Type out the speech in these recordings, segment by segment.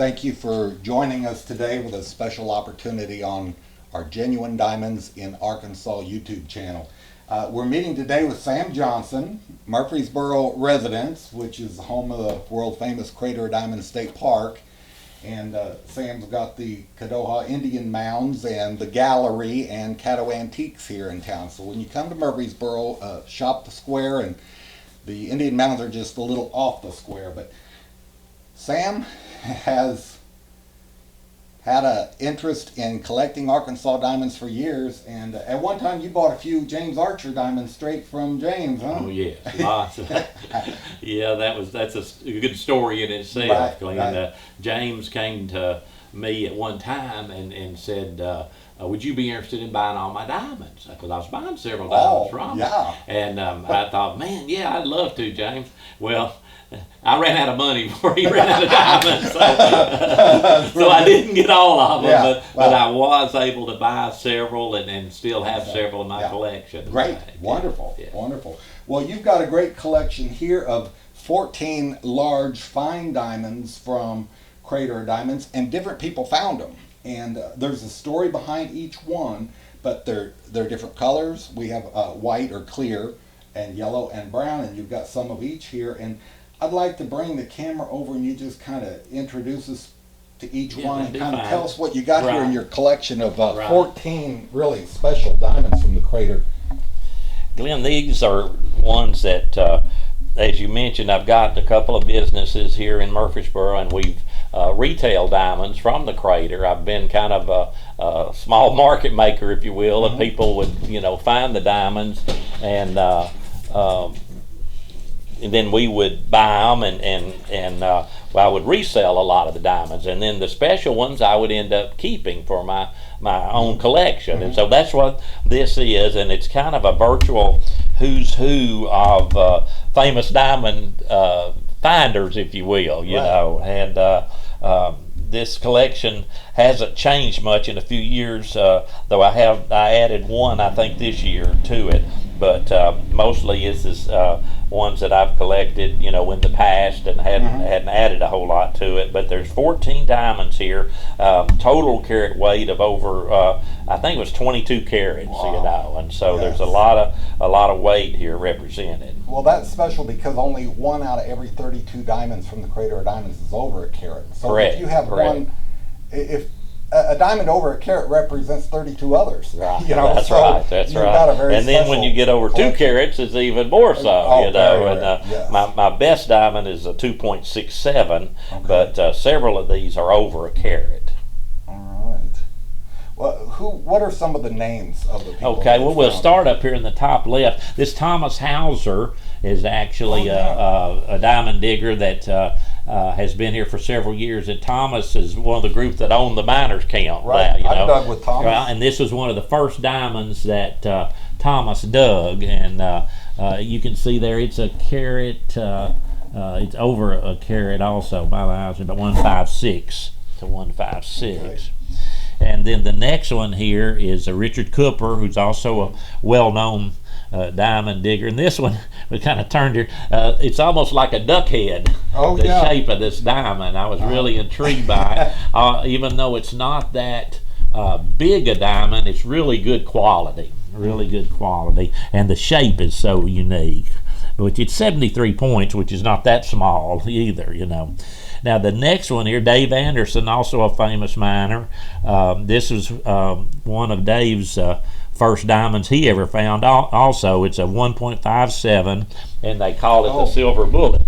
Thank you for joining us today with a special opportunity on our Genuine Diamonds in Arkansas YouTube channel. We're meeting today with Sam Johnson, Murfreesboro residence, which is the home of the world famous Crater of Diamonds State Park. And Sam's got the Kadoha Indian Mounds and the Gallery and Caddo Antiques here in town. So when you come to Murfreesboro, shop the square, and the Indian Mounds are just a little off the square. But Sam has had an interest in collecting Arkansas diamonds for years, and at one time you bought a few James Archer diamonds straight from James, huh? Oh yes, lots. Yeah, that's a good story in itself. Right, Glenn. right. James came to me at one time and said, would you be interested in buying all my diamonds? Because I was buying several diamonds from him. Yeah. And I thought, man, yeah, I'd love to, James. Well, I ran out of money before he ran out of diamonds, so I didn't get all of them, Yeah, but I was able to buy several and still have several in my collection. Great, wonderful, wonderful. Well, you've got a great collection here of 14 large fine diamonds from Crater Diamonds, and different people found them. And there's a story behind each one, but they're different colors. We have white or clear, and yellow and brown, and you've got some of each here. And I'd like to bring the camera over and you just kind of introduce us to each one and kind of tell us what you got here in your collection of 14 really special diamonds from the Crater. Glenn, these are ones that, as you mentioned, I've got a couple of businesses here in Murfreesboro, and we've retailed diamonds from the Crater. I've been kind of a small market maker, if you will, and people would, find the diamonds, and then we would buy them, and I would resell a lot of the diamonds, and then the special ones I would end up keeping for my own collection. And so that's what this is, and it's kind of a virtual who's who of famous diamond finders, if you will, you know. And this collection hasn't changed much in a few years, though I added one, I think, this year to it. But mostly this is ones that I've collected, in the past, and hadn't added a whole lot to it. But there's 14 diamonds here, total carat weight of over, I think it was 22 carats, and so there's a lot of weight here represented. Well, that's special because only 1 out of every 32 diamonds from the Crater of Diamonds is over a carat. So Correct. If you have one, if a diamond over a carat represents 32 others. Right. That's right. That's right. Got a very and then when you get over collection. 2 carats, it's even more so. Oh, very and rare. Yes. my best diamond is a 2.67, but several of these are over a carat. All right. Well, what are some of the names of the people? Okay. Well, we'll start up here in the top left. This Thomas Hauser is actually a diamond digger that has been here for several years, and Thomas is one of the group that own the miners camp. Right, I dug with Thomas. And this was one of the first diamonds that Thomas dug, and you can see there it's a carat, it's over a carat also by the house, about 156 to 156. Okay. And then the next one here is a Richard Cooper, who's also a well-known diamond digger, and this one we kind of turned here. It's almost like a duck head. The shape of this diamond. I was really intrigued by it. Even though it's not that big a diamond, it's really good quality. Really good quality, and the shape is so unique. Which it's 73 points, which is not that small either, Now the next one here, Dave Anderson, also a famous miner. This is one of Dave's first diamonds he ever found. Also, it's a 1.57, and they call it the Silver Bullet.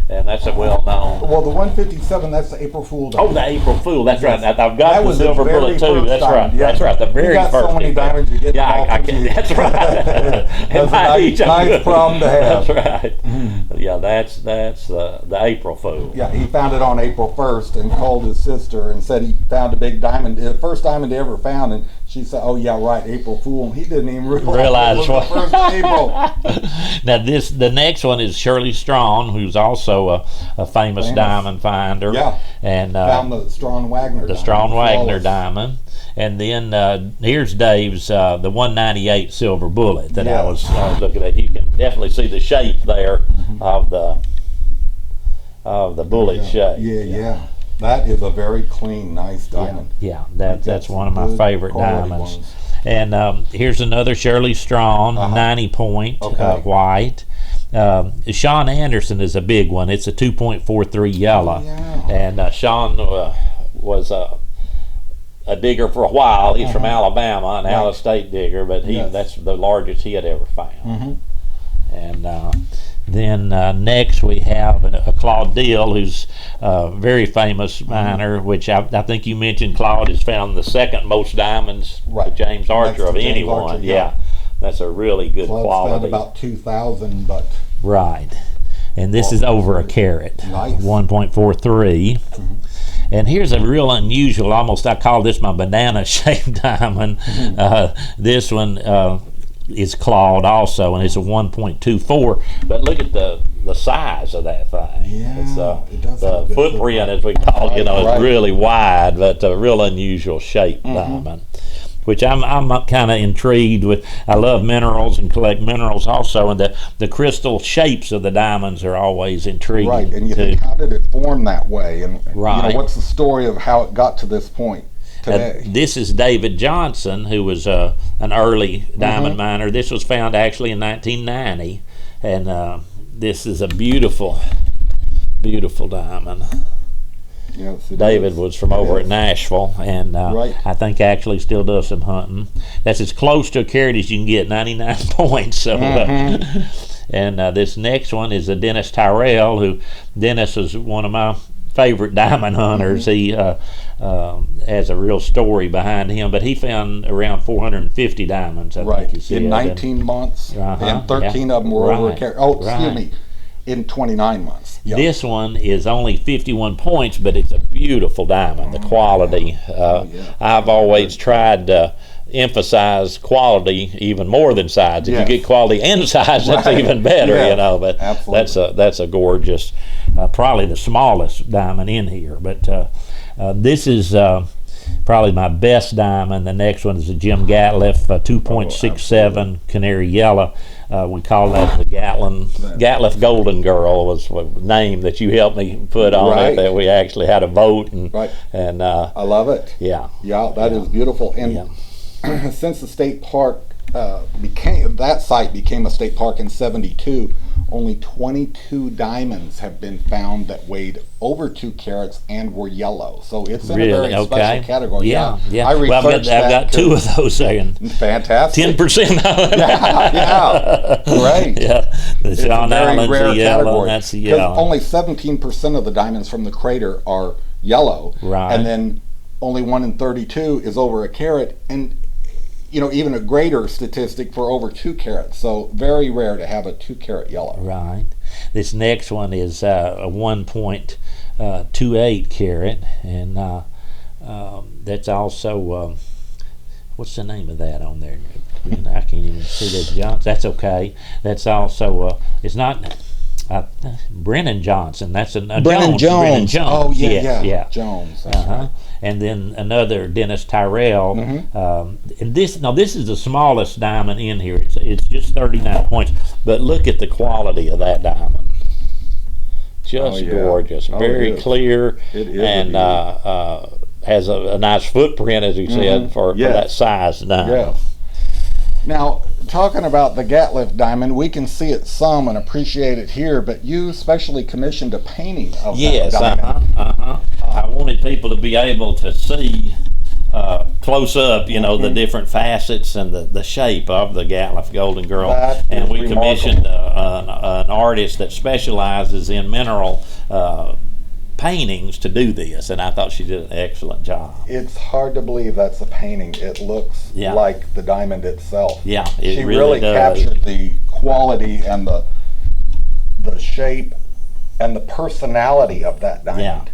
And that's a well-known. Well, the 157, that's the April Fool diamond. Oh, the April Fool. That's right. I've got the Silver Bullet too. That's right. Yeah. That's right. The very first. You got so many diamonds you get. I can. That's right. That's a nice problem to have. That's right. Yeah, that's the April Fool. Yeah, he found it on April 1st and called his sister and said he found a big diamond, the first diamond he ever found, and she said, "Oh yeah, right, April Fool." And he didn't even realize it was the 1st of April. Now the next one is Shirley Strawn, who's also a famous diamond finder. Yeah. And found the Strawn Wagner. The Strawn Wagner diamond. And then here's Dave's the 198 Silver Bullet that I was looking at. You can definitely see the shape there of the bullet shape. Yeah. That is a very clean, nice diamond. Yeah, that's one of my Good favorite quality diamonds. ones. And here's another Shirley Strong, 90 point, Okay. white. Sean Anderson is a big one. It's a 2.43 yellow. Yeah. And Sean was a digger for a while. He's from Alabama, an Alice State digger, but that's the largest he had ever found. And then next we have a Claude Dill, who's a very famous miner, which I think you mentioned. Claude has found the second most diamonds to James Archer of anyone. Archer, yeah, that's a really good Claude's quality. found about 2,000, but right. And this is over a carat, nice. 1.43. And here's a real unusual, almost I call this my banana-shaped diamond. This one is clawed also, and it's a 1.24. But look at the size of that thing. Yeah, It's, it does the have a good footprint, as we call it, is really wide, but a real unusual shaped diamond. Which I'm kind of intrigued with. I love minerals and collect minerals also, and the crystal shapes of the diamonds are always intriguing. Right, and you think, how did it form that way? And you know, what's the story of how it got to this point today? This is David Johnson, who was an early diamond miner. This was found actually in 1990, and this is a beautiful, beautiful diamond. Yes, David was from over at Nashville, and I think actually still does some hunting. That's as close to a carat as you can get, 99 points. So, and this next one is a Dennis Tyrrell, who Dennis is one of my favorite diamond hunters. He has a real story behind him, but he found around 450 diamonds, I think he said. In 19 months, and 13 of them were over a carat. Oh, excuse me. In 29 months. This one is only 51 points, but it's a beautiful diamond. The quality. I've always tried to emphasize quality even more than size. If you get quality and size, that's even better, you know. But that's a gorgeous, probably the smallest diamond in here. But this is probably my best diamond. The next one is a Jim Gatlin, 2.67 canary yellow. We call that the Gatlin Golden Girl was the name that you helped me put on it. That we actually had a vote, and I love it. That is beautiful. And since the state park that site became a state park in '72, only 22 diamonds have been found that weighed over 2 carats and were yellow. So it's in a very special category. I researched I've got 2 of those saying. Fantastic. 10%. Great. The John Allen's the yellow, and that's the yellow. Only 17% of the diamonds from the crater are yellow. And then only 1 in 32 is over a carat, and you know, even a greater statistic for over 2 carats. So very rare to have a 2 carat yellow. Right. This next one is a 1.28 carat, and that's also what's the name of that on there? I can't even see that Johnson. That's okay. That's also it's not Brennan Johnson. That's Brennan Jones. Oh yeah. Jones. Right. And then another Dennis Tyrrell. And this is the smallest diamond in here. It's just 39 points. But look at the quality of that diamond. Just gorgeous. Very clear. It is. And has a nice footprint, as you said, for that size diamond. Now, talking about the Gatlin diamond, we can see it some and appreciate it here, but you specially commissioned a painting of that diamond. I wanted people to be able to see close up, you know, the different facets and the shape of the Gatlin Golden Girl. And we commissioned an artist that specializes in mineral paintings to do this, and I thought she did an excellent job. It's hard to believe that's a painting. It looks like the diamond itself. She really captured the quality and the shape and the personality of that diamond.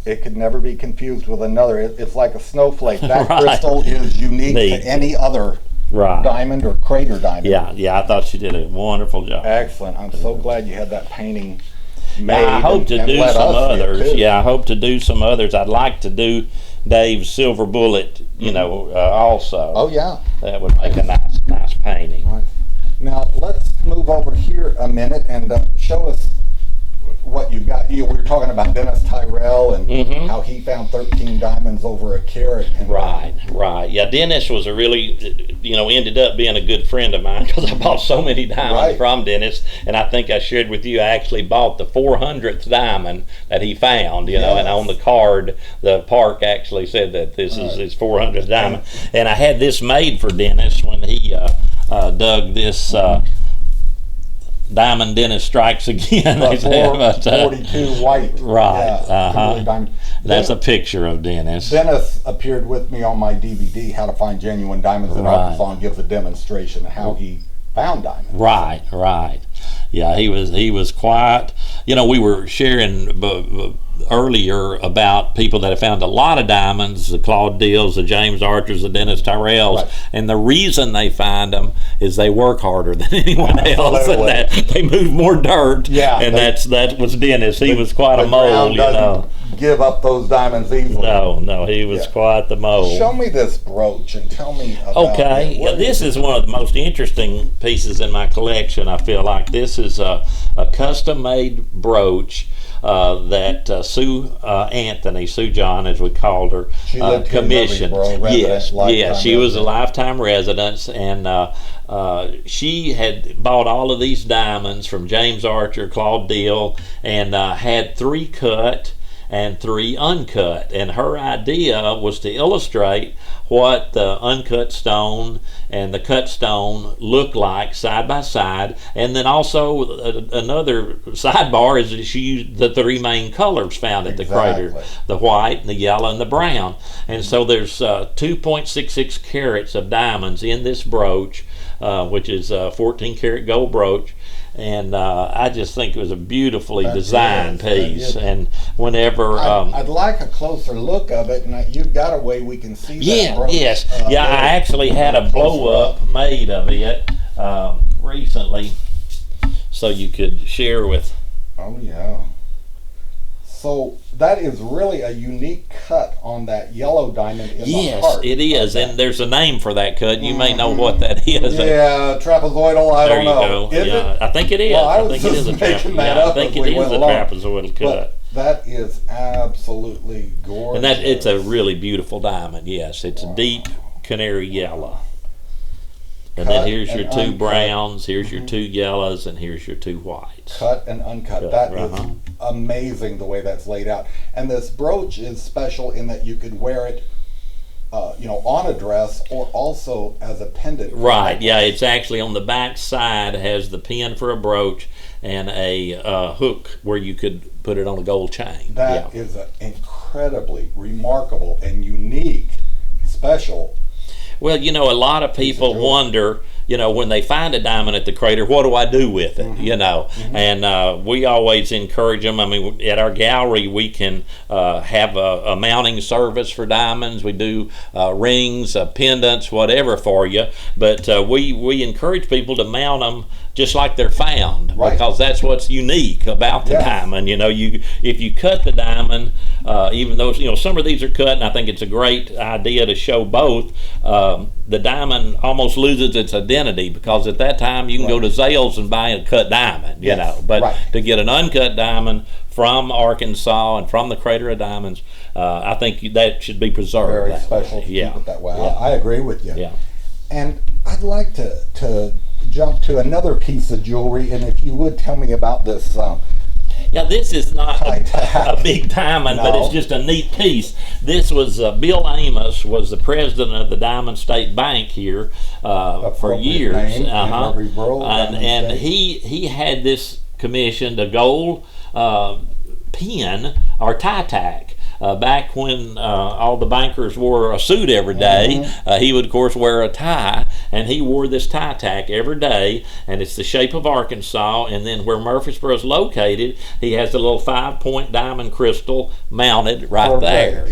It could never be confused with another. It's like a snowflake. That crystal is unique to any other diamond or crater diamond. I thought she did a wonderful job. Excellent. I'm so glad you had that painting made. I hope to do some others. I hope to do some others. I'd like to do Dave's Silver Bullet, you know, also. Oh yeah. That would make a nice painting. Right. Now let's move over here a minute and show us what you've got. We were talking about Dennis Tyrell and how he found 13 diamonds over a carat. And Right. Yeah, Dennis was a really, ended up being a good friend of mine because I bought so many diamonds from Dennis. And I think I shared with you, I actually bought the 400th diamond that he found, and on the card, the park actually said that this is his 400th diamond. And I had this made for Dennis when he dug this Diamond Dennis Strikes Again. 42 white. Right. Yeah, That's a picture of Dennis. Dennis appeared with me on my DVD, How to Find Genuine Diamonds in Arkansas, and gives a demonstration of how he found diamonds. Right. Yeah, he was quiet. We were sharing earlier about people that have found a lot of diamonds, the Claude Deals, the James Archers, the Dennis Tyrells, and the reason they find them is they work harder than anyone else, and that they move more dirt. Yeah, and that was Dennis. He was quite a mole, Give up those diamonds easily. No, he was quite the mole. Show me this brooch and tell me about it. Okay, this is one of the most interesting pieces in my collection. I feel like this is a custom-made brooch that Sue John, as we called her, commissioned. Yes, she was a lifetime resident, and she had bought all of these diamonds from James Archer, Claude Deal, and had 3 cut and 3 uncut, and her idea was to illustrate what the uncut stone and the cut stone look like side by side. And then also another sidebar is that she used the 3 main colors found at the crater, the white, the yellow, and the brown. And so there's 2.66 carats of diamonds in this brooch, which is a 14 karat gold brooch. And I just think it was a beautifully designed piece. And whenever I'd like a closer look of it, and you've got a way we can see that. Yes. I actually had a blow up made of it recently, so you could share with. Oh yeah. So that is really a unique cut on that yellow diamond in the heart. Yes, it is, and there's a name for that cut. You may know what that is. Yeah, trapezoidal. I don't know. There you go. I think it is. Well, I think it is a trapezoidal cut. But that is absolutely gorgeous. And it's a really beautiful diamond. Yes, it's a deep canary yellow. And then here's your 2 browns, here's your 2 yellows, and here's your 2 whites. Cut and uncut. That is amazing the way that's laid out. And this brooch is special in that you could wear it on a dress or also as a pendant. Right, yeah, it's actually on the back side, has the pin for a brooch and a hook where you could put it on a gold chain. That is an incredibly remarkable and unique, special. Well, a lot of people wonder, when they find a diamond at the crater, what do I do with it? And we always encourage them. I mean, at our gallery, we can have a mounting service for diamonds. We do rings, pendants, whatever for you. But we encourage people to mount them just like they're found, because that's what's unique about the diamond. If you cut the diamond, even though some of these are cut, and I think it's a great idea to show both. The diamond almost loses its identity, because at that time you can go to Zales and buy a cut diamond, But to get an uncut diamond from Arkansas and from the Crater of Diamonds, I think that should be preserved. Very special to keep it that way. Yeah. I agree with you. Yeah. And I'd like to jump to another piece of jewelry, and if you would tell me about this. This is not a big diamond, but it's just a neat piece. This was Bill Amos was the president of the Diamond State Bank here for years. And he had this commissioned, a gold pin or tie tack. Back when all the bankers wore a suit every day, he would of course wear a tie, and he wore this tie tack every day, and it's the shape of Arkansas. And then where Murfreesboro is located, he has a little 5-point diamond crystal mounted right there,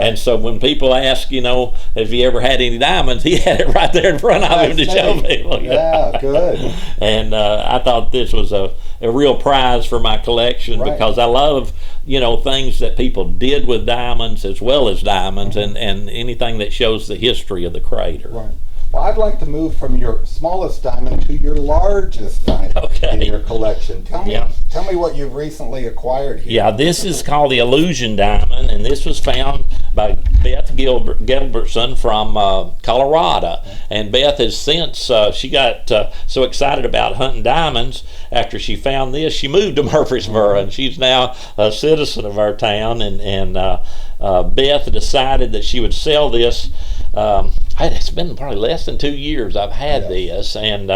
And so when people ask, have you ever had any diamonds, he had it right there in front of him to show people. Yeah, good. And I thought this was a real prize for my collection, because I love things that people did with diamonds as well as diamonds, and anything that shows the history of the crater. Right. Well, I'd like to move from your smallest diamond to your largest diamond in your collection. Tell me what you've recently acquired here. Yeah, this is called the Illusion Diamond, and this was found by Beth Gilbertson from Colorado. And Beth has since, she got so excited about hunting diamonds after she found this, she moved to Murfreesboro, and she's now a citizen of our town. And Beth decided that she would sell this. It's been probably less than 2 years I've had this, and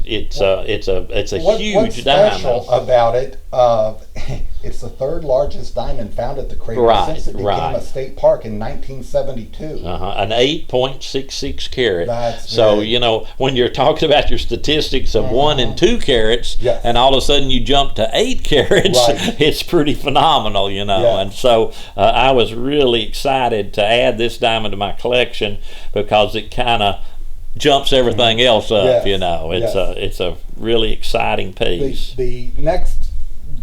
it's a huge what's special diamond. about it? It's the third largest diamond found at the crater since it became a state park in 1972. An 8.66 carat. That's so very, you know, when you're talking about your statistics of 1 and 2 carats, and all of a sudden you jump to 8 carats, it's pretty phenomenal, you know. And so I was really excited to add this diamond to my collection because it kind of jumps everything else up, you know. It's a really exciting piece. The next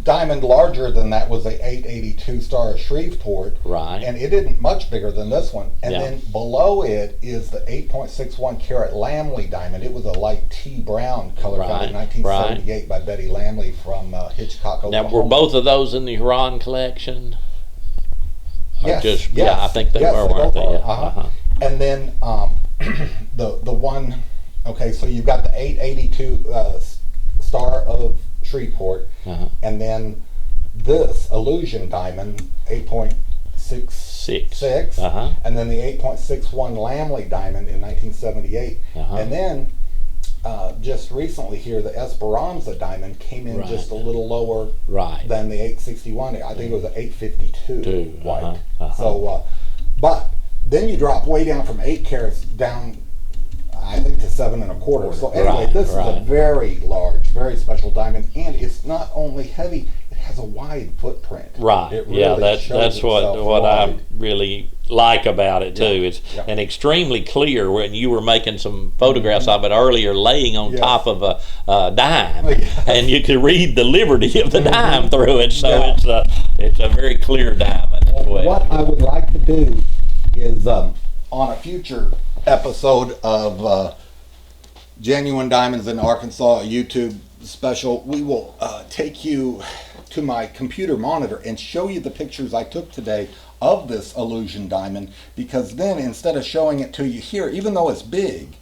diamond larger than that was a 882 Star of Shreveport, and it isn't much bigger than this one. And then below it is the 8.61 carat Lamley diamond. It was a light tea brown color found in 1978 by Betty Lamley from Hitchcock, Oklahoma. Now, were both of those in the Huron collection? Yes, yeah, I think they were, weren't they? And then the one, okay, so you've got the 882 Star of Shreveport, and then this Illusion diamond, 8.66, and then the 8.61 Lamley diamond in 1978, and then just recently here, the Esperanza diamond came in just a little lower than the 861. I think it was an 852 white. So, but then you drop way down from 8 carats down, I think, to 7 1/4. So anyway, this is a very large, very special diamond, and it's not only heavy; it has a wide footprint. It really that's what I really like about it too. It's an extremely clear. When you were making some photographs of it earlier, laying on top of a dime, and you could read the liberty of the dime through it. So it's a very clear diamond. What I would like to do is on a future episode of Genuine Diamonds in Arkansas YouTube special, we will take you to my computer monitor and show you the pictures I took today of this Illusion diamond, because then instead of showing it to you here, even though it's big,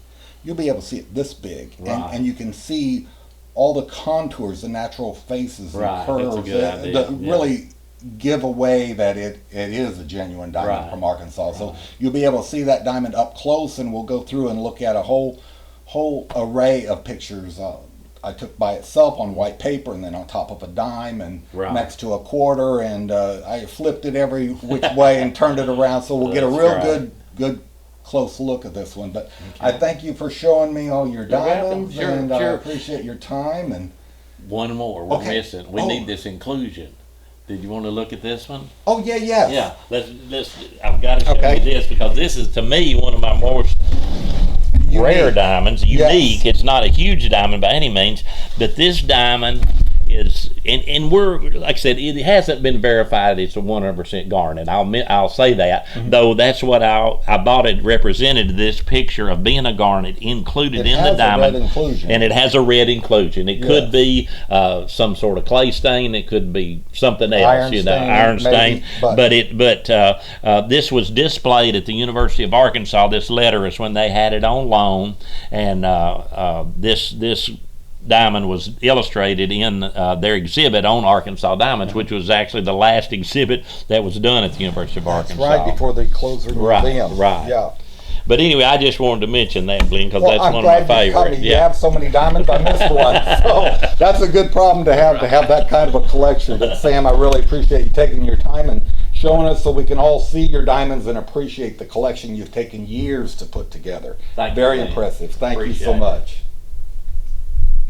you'll be able to see it this big, and you can see all the contours, the natural faces and curves that really give away that it is a genuine diamond from Arkansas. So you'll be able to see that diamond up close, and we'll go through and look at a whole array of pictures I took by itself on white paper, and then on top of a dime, and next to a quarter, and I flipped it every which way and turned it around, so we'll get a real good close look at this one. But I thank you for showing me all your diamonds, and I appreciate your time. And one more we're missing. We need this inclusion. Did you want to look at this one? Oh yeah. Let's I've got to show you this, because this is, to me, one of my most rare diamonds, unique. It's not a huge diamond by any means, but this diamond is, and we're, like I said, it hasn't been verified it's a 100% garnet. I'll say that, though that's what I thought it represented, this picture of being a garnet included in the diamond, and it has a red inclusion. It could be some sort of clay stain, it could be something else, iron stain, but this was displayed at the University of Arkansas. This letter is when they had it on loan, and this diamond was illustrated in their exhibit on Arkansas Diamonds, which was actually the last exhibit that was done at the University of Arkansas. Right before they closed their museum. Yeah. But anyway, I just wanted to mention that, Glenn, because that's one of my favorites. You have so many diamonds, I missed one. So that's a good problem to have that kind of a collection. But Sam, I really appreciate you taking your time and showing us so we can all see your diamonds and appreciate the collection you've taken years to put together. Very impressive. Thank you so much.